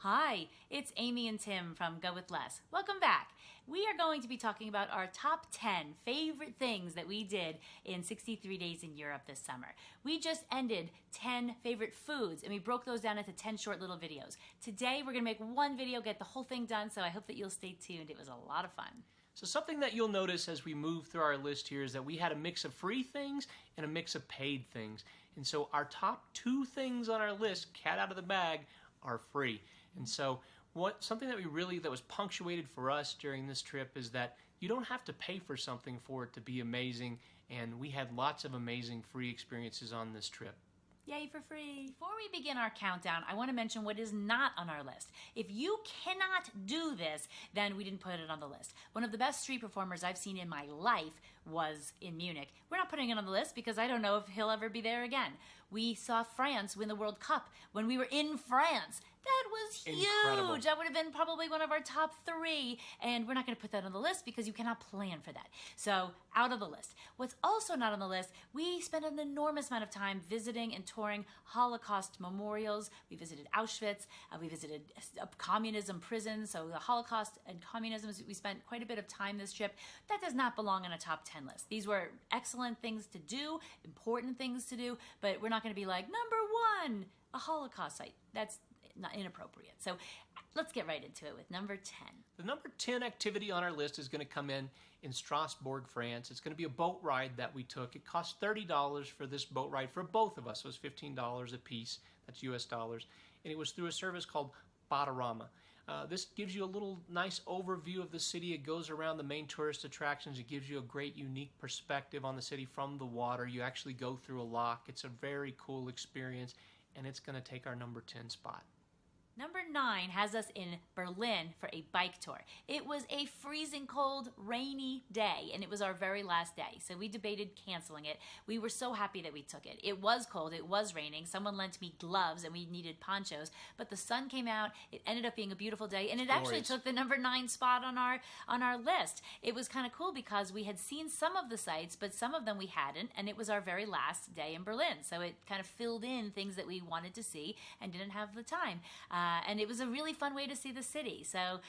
Hi, it's Amy and Tim from GoWithLess. Welcome back. We are going to be talking about our top 10 favorite things that we did in 63 days in Europe this summer. We just ended 10 favorite foods and we broke those down into 10 short little videos. Today we're going to make one video, get the whole thing done, so I hope that you'll stay tuned. It was a lot of fun. So something that you'll notice as we move through our list here is that we had a mix of free things and a mix of paid things. And so our top two things on our list, cat out of the bag, are free. And so something that was punctuated for us during this trip is that you don't have to pay for something for it to be amazing, and we had lots of amazing free experiences on this trip. Yay for free! Before we begin our countdown, I want to mention what is not on our list. If you cannot do this, then we didn't put it on the list. One of the best street performers I've seen in my life was in Munich. We're not putting it on the list because I don't know if he'll ever be there again. We saw France win the World Cup when we were in France. That was huge. Incredible. That would have been probably one of our top 3, and we're not going to put that on the list because you cannot plan for that. So, out of the list. What's also not on the list, we spent an enormous amount of time visiting and touring Holocaust memorials. We visited Auschwitz. We visited communism prisons. So, the Holocaust and communism, we spent quite a bit of time this trip. That does not belong on a top 10 list. These were excellent things to do, important things to do, but we're not going to be like, number 1, a Holocaust site. That's not inappropriate. So let's get right into it with number 10. The number 10 activity on our list is going to come in Strasbourg, France. It's going to be a boat ride that we took. It cost $30 for this boat ride for both of us. It was $15 a piece. That's US dollars. And it was through a service called Batorama. This gives you a little nice overview of the city. It goes around the main tourist attractions. It gives you a great unique perspective on the city from the water. You actually go through a lock. It's a very cool experience, and it's going to take our number 10 spot. Number 9 has us in Berlin for a bike tour. It was a freezing cold, rainy day, and it was our very last day, so we debated canceling it. We were so happy that we took it. It was cold, it was raining, someone lent me gloves, and we needed ponchos, but the sun came out, it ended up being a beautiful day, and it actually took the number 9 spot on our list. It was kind of cool because we had seen some of the sites, but some of them we hadn't, and it was our very last day in Berlin, so it kind of filled in things that we wanted to see and didn't have the time. And it was a really fun way to see the city. So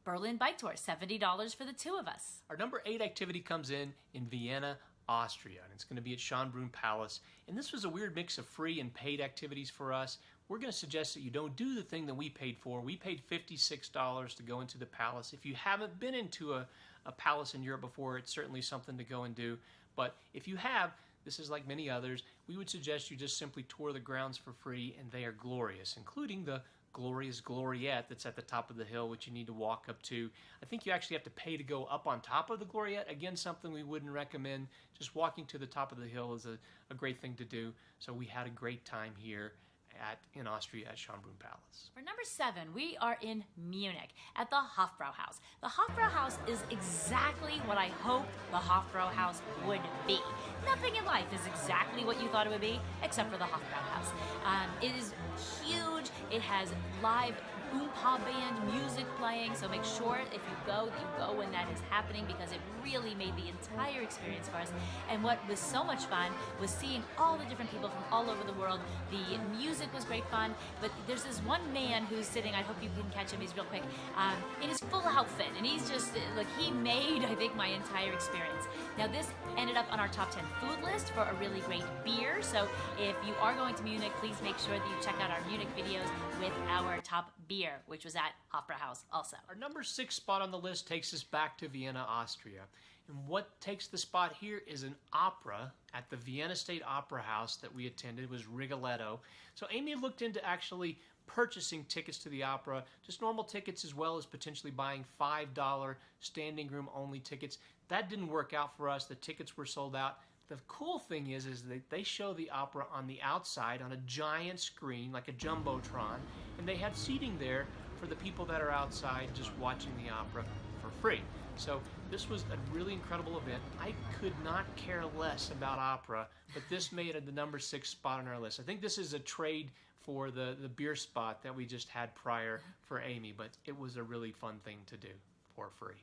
Berlin bike tour, $70 for the 2 of us. Our number 8 activity comes in Vienna, Austria, and it's going to be at Schonbrunn Palace. And this was a weird mix of free and paid activities for us. We're going to suggest that you don't do the thing that we paid for. We paid $56 to go into the palace. If you haven't been into a palace in Europe before, it's certainly something to go and do. But if you have, this is like many others, we would suggest you just simply tour the grounds for free, and they are glorious, including the glorious Gloriette that's at the top of the hill, which you need to walk up to. I think you actually have to pay to go up on top of the Gloriette. Again, something we wouldn't recommend. Just walking to the top of the hill is a great thing to do. So we had a great time here in Austria at Schonbrunn Palace. For number 7, we are in Munich at the Hofbrauhaus. The Hofbrauhaus is exactly what I hoped the Hofbrauhaus would be. Nothing in life is exactly what you thought it would be, except for the Hofbrauhaus. It is huge. It has live oompa band music playing, so make sure if you go that you go when that is happening, because it really made the entire experience for us. And what was so much fun was seeing all the different people from all over the world. The music was great fun, but there's this one man who's sitting, I hope you can catch him, he's real quick, in his full outfit, and he's just, like, he made, I think, my entire experience. Now this ended up on our top 10 food list for a really great beer, so if you are going to Munich, please make sure that you check out our Munich videos with our top beer, which was at Hofbrauhaus also. Our number 6 spot on the list takes us back to Vienna, Austria. And what takes the spot here is an opera at the Vienna State Opera House that we attended. It was Rigoletto. So Amy looked into actually purchasing tickets to the opera, just normal tickets, as well as potentially buying $5 standing room only tickets. That didn't work out for us. The tickets were sold out. The cool thing is that they show the opera on the outside on a giant screen, like a jumbotron, and they have seating there for the people that are outside just watching the opera for free. So this was a really incredible event. I could not care less about opera, but this made it the number 6 spot on our list. I think this is a trade for the beer spot that we just had prior for Amy, but it was a really fun thing to do for free.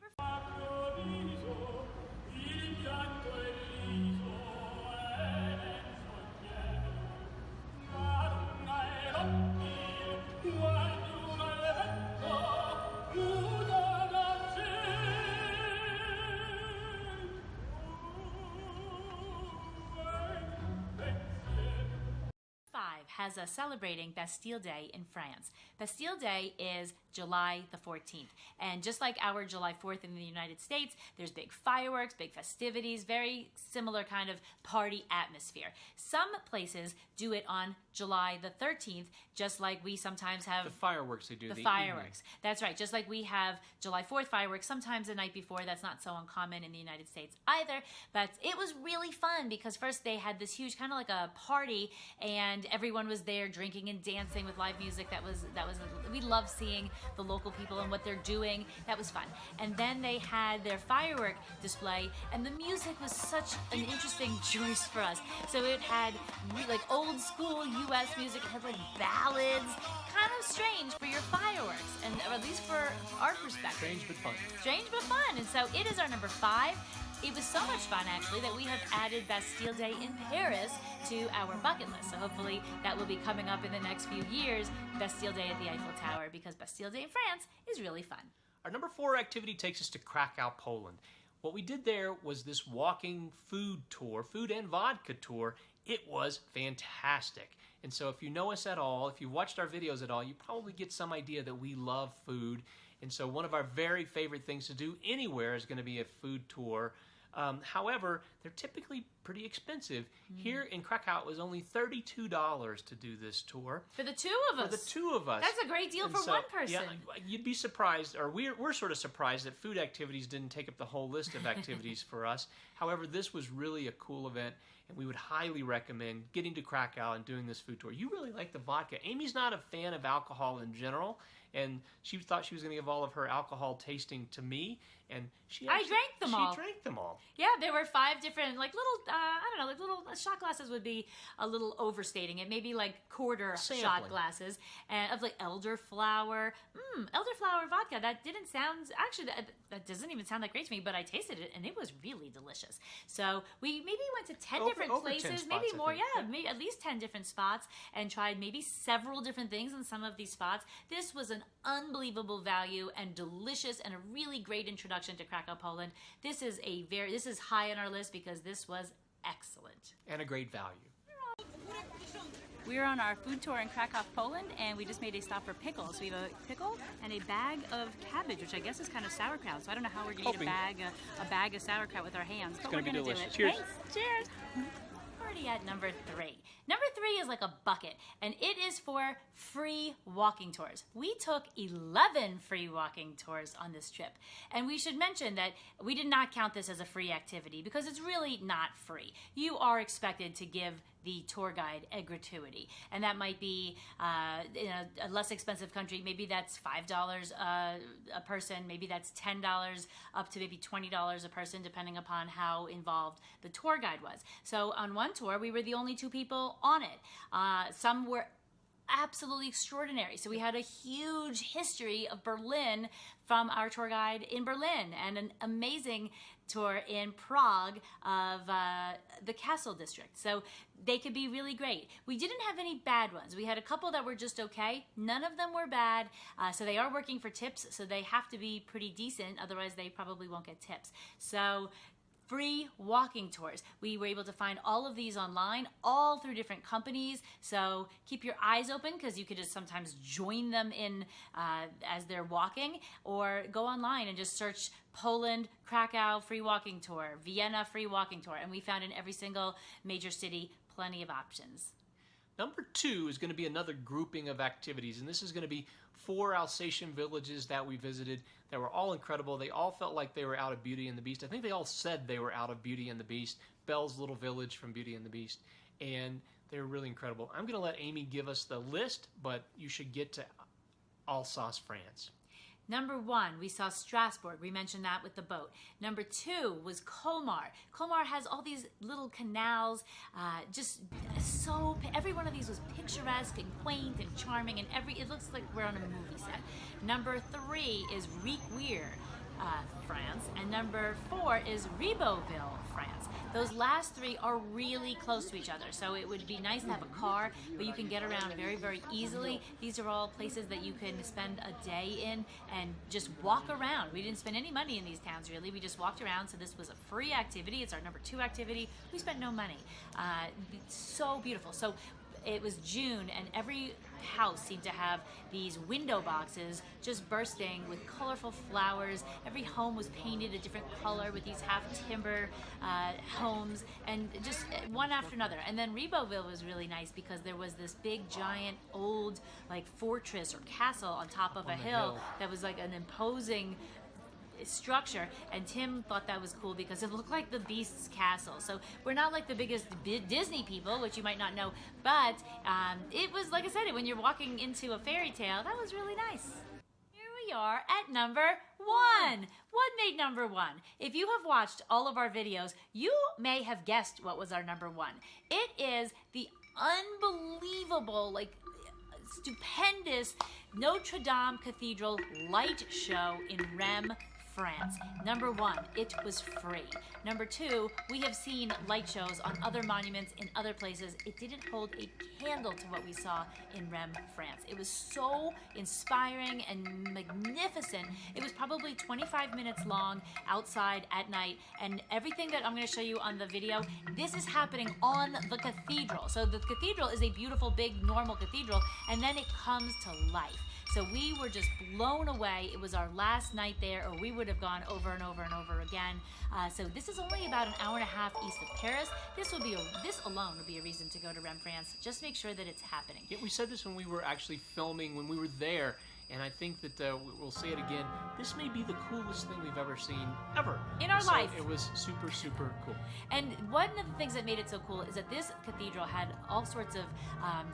as celebrating Bastille Day in France. Bastille Day is July the 14th. And just like our July 4th in the United States, there's big fireworks, big festivities, very similar kind of party atmosphere. Some places do it on July the 13th, just like we sometimes have the fireworks they do. The fireworks. That's right. Just like we have July 4th fireworks sometimes the night before. That's not so uncommon in the United States either. But it was really fun because first they had this huge kind of like a party, and everyone was there drinking and dancing with live music. We love seeing the local people and what they're doing. That was fun. And then they had their firework display, and the music was such an interesting choice for us. So it had like old school U.S. music. It had like ballads, kind of strange for your fireworks, and or at least for our perspective. Strange but fun. Strange but fun. And so it is our number 5. It was so much fun, actually, that we have added Bastille Day in Paris to our bucket list. So hopefully that will be coming up in the next few years, Bastille Day at the Eiffel Tower, because Bastille Day in France is really fun. Our number 4 activity takes us to Krakow, Poland. What we did there was this walking food tour, food and vodka tour. It was fantastic. And so if you know us at all, if you watched our videos at all, you probably get some idea that we love food. And so one of our very favorite things to do anywhere is going to be a food tour. However, they're typically pretty expensive. Here in Krakow, it was only $32 to do this tour. For the two of us. For the two of us. That's a great deal for one person. Yeah, you'd be surprised, or we're sort of surprised that food activities didn't take up the whole list of activities for us. However, this was really a cool event, and we would highly recommend getting to Krakow and doing this food tour. You really like the vodka. Amy's not a fan of alcohol in general, and she thought she was going to give all of her alcohol tasting to me, and I drank them all. She drank them all. Yeah, there were 5 different, like little, I don't know, like little shot glasses would be a little overstating it. Maybe like quarter shot glasses of like elderflower. Elderflower vodka. That didn't sound, actually, that doesn't even sound that great to me, but I tasted it and it was really delicious. So we maybe went to 10 different places, maybe more, maybe at least 10 different spots, and tried maybe several different things in some of these spots. This was an unbelievable value and delicious and a really great introduction to Krakow, Poland. This is high on our list because this was excellent. And a great value. We're on our food tour in Krakow, Poland, and we just made a stop for pickles. We have a pickle and a bag of cabbage, which I guess is kind of sauerkraut. So I don't know how we're going to eat a bag of sauerkraut with our hands. It's going to be delicious. Cheers. Thanks. Cheers. Already at number 3. Number 3 is like a bucket, and it is for free walking tours. We took 11 free walking tours on this trip, and we should mention that we did not count this as a free activity because it's really not free. You are expected to give the tour guide a gratuity, and that might be in a less expensive country. Maybe that's $5 a person, maybe that's $10 up to maybe $20 a person, depending upon how involved the tour guide was. So on one tour, we were the only 2 people on it. Some were absolutely extraordinary. So we had a huge history of Berlin from our tour guide in Berlin, and an amazing tour in Prague of the Castle District. So they could be really great. We didn't have any bad ones. We had a couple that were just okay. None of them were bad. So they are working for tips, so they have to be pretty decent. Otherwise, they probably won't get tips. So free walking tours. We were able to find all of these online, all through different companies. So keep your eyes open because you could just sometimes join them in as they're walking, or go online and just search Poland, Krakow free walking tour, Vienna free walking tour. And we found in every single major city plenty of options. Number 2 is going to be another grouping of activities, and this is going to be 4 Alsatian villages that we visited that were all incredible. They all felt like they were out of Beauty and the Beast. I think they all said they were out of Beauty and the Beast. Belle's little village from Beauty and the Beast, and they were really incredible. I'm going to let Amy give us the list, but you should get to Alsace, France. Number 1, we saw Strasbourg. We mentioned that with the boat. Number 2 was Colmar. Colmar has all these little canals, every one of these was picturesque and quaint and charming, and it looks like we're on a movie set. Number 3 is Riquewihr, France, and number 4 is Ribeauville, France. Those last 3 are really close to each other, so it would be nice to have a car, but you can get around very, very easily. These are all places that you can spend a day in and just walk around. We didn't spend any money in these towns, really. We just walked around, so this was a free activity. It's our number 2 activity. We spent no money. It's so beautiful. So it was June, and every house seemed to have these window boxes just bursting with colorful flowers. Every home was painted a different color with these half timber homes, and just one after another. And then Ribeauville was really nice because there was this big giant old like fortress or castle on top of a hill that was like an imposing structure, and Tim thought that was cool because it looked like the Beast's castle. So we're not like the biggest Disney people, which you might not know, but it was, like I said, when you're walking into a fairy tale, that was really nice. Here we are at number 1. What made number 1? If you have watched all of our videos, you may have guessed what was our number 1. It is the unbelievable, like stupendous Notre Dame Cathedral light show in Reims, France. Number 1, it was free. Number 2, we have seen light shows on other monuments in other places. It didn't hold a candle to what we saw in Reims, France. It was so inspiring and magnificent. It was probably 25 minutes long outside at night, and everything that I'm going to show you on the video, this is happening on the cathedral. So the cathedral is a beautiful, big, normal cathedral, and then it comes to life. So we were just blown away. It was our last night there, or we would have gone over and over and over again. So this is only about an hour and a half east of Paris. This alone would be a reason to go to Reims, France. Just make sure that it's happening. Yeah, we said this when we were actually filming, when we were there, and I think that we'll say it again. This may be the coolest thing we've ever seen, ever. In our life. It was super, super cool. And one of the things that made it so cool is that this cathedral had all sorts of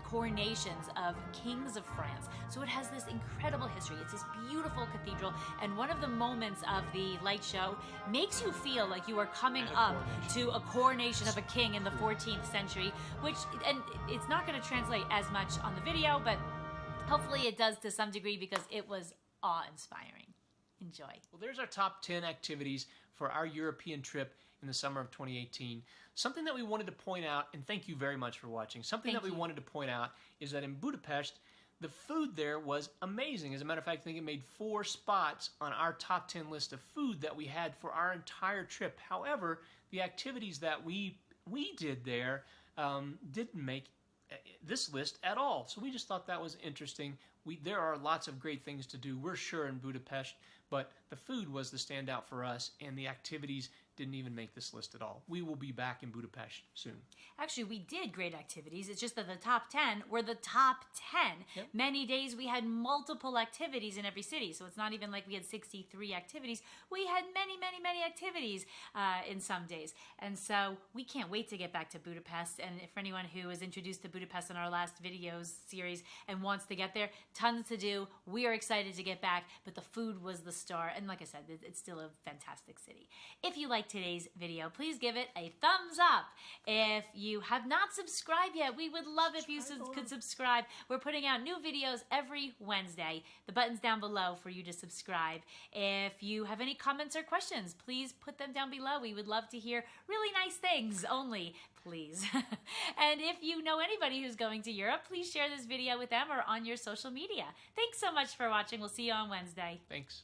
coronations of kings of France. So it has this incredible history. It's this beautiful cathedral, and one of the moments of the light show makes you feel like you are coming up to a coronation of a king in the 14th century, and it's not going to translate as much on the video, but hopefully it does to some degree because it was awe-inspiring. Enjoy. Well, there's our top 10 activities for our European trip in the summer of 2018. Something that we wanted to point out, and thank you very much for watching, we wanted to point out is that in Budapest, the food there was amazing. As a matter of fact, I think it made 4 spots on our top 10 list of food that we had for our entire trip. However, the activities that we did there didn't make this list at all. So we just thought that was interesting. There are lots of great things to do, we're sure, in Budapest, but the food was the standout for us, and the activities didn't even make this list at all. We will be back in Budapest soon. Actually, we did great activities. It's just that the top 10 were the top 10. Yep. Many days we had multiple activities in every city, so it's not even like we had 63 activities. We had many, many, many activities in some days. And so we can't wait to get back to Budapest. And for anyone who was introduced to Budapest in our last videos series and wants to get there, tons to do. We are excited to get back, but the food was the star. And like I said, it's still a fantastic city. If you like today's video, please give it a thumbs up. If you have not subscribed yet, we would love if you could subscribe. We're putting out new videos every Wednesday. The button's down below for you to subscribe. If you have any comments or questions, please put them down below. We would love to hear really nice things only, please. And if you know anybody who's going to Europe, please share this video with them or on your social media. Thanks so much for watching. We'll see you on Wednesday. Thanks.